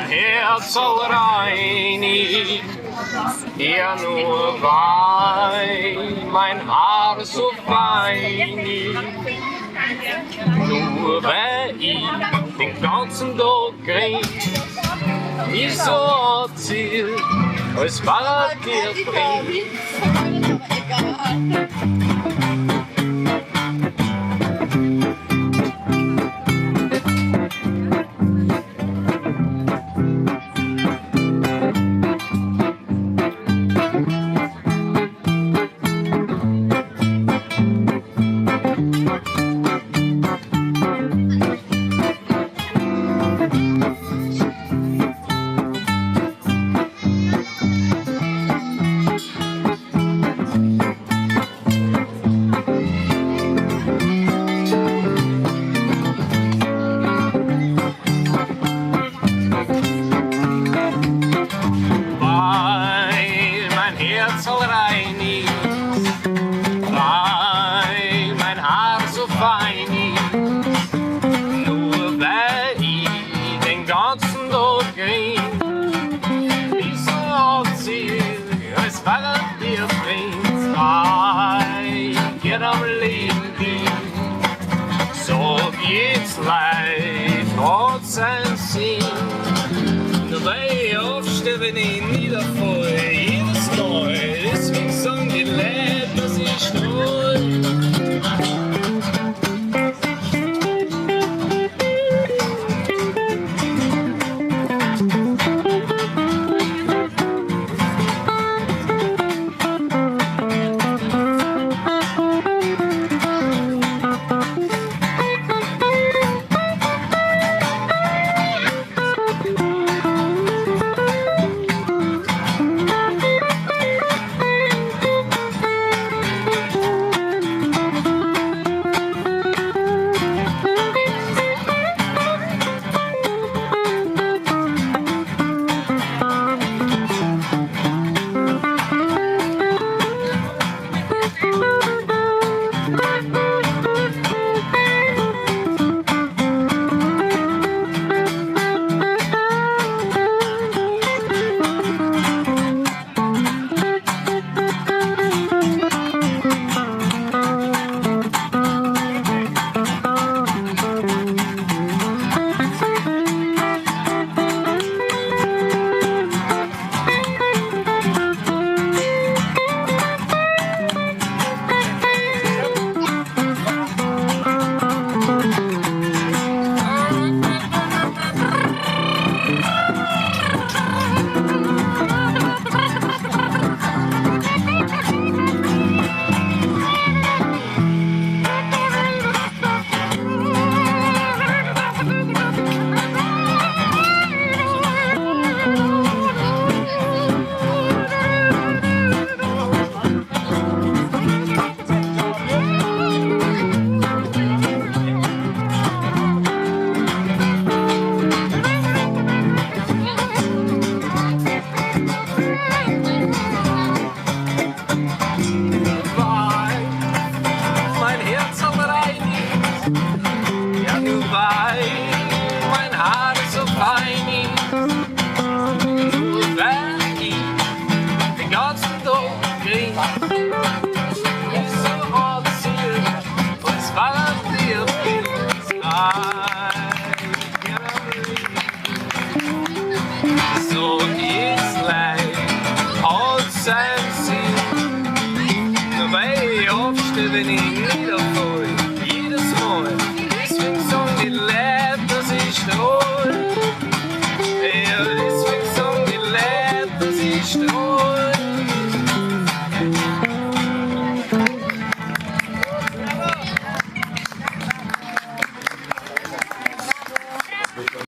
Herz soll reinig, ja nur weil mein Haar so feinig. Nur weil ich den ganzen Tag krieg, wie so ein Ziel, als Paradies bringt. Soll reinig, weil mein Haar so fein ist. Nur weil ich den ganzen Tag krieg, wie so ein Ziel, als Paradies bringt. Ich geht am Leben bin, so geht's live, hat sein Sinn. Nur weil ich aufstehe, wenn ich niederfalle, jedes Mal. Deswegen sagen die Leute, dass ich schnurr. So ist Leid, hat sein Sinn. Nur weil ich aufstehe, wenn ich niederfall.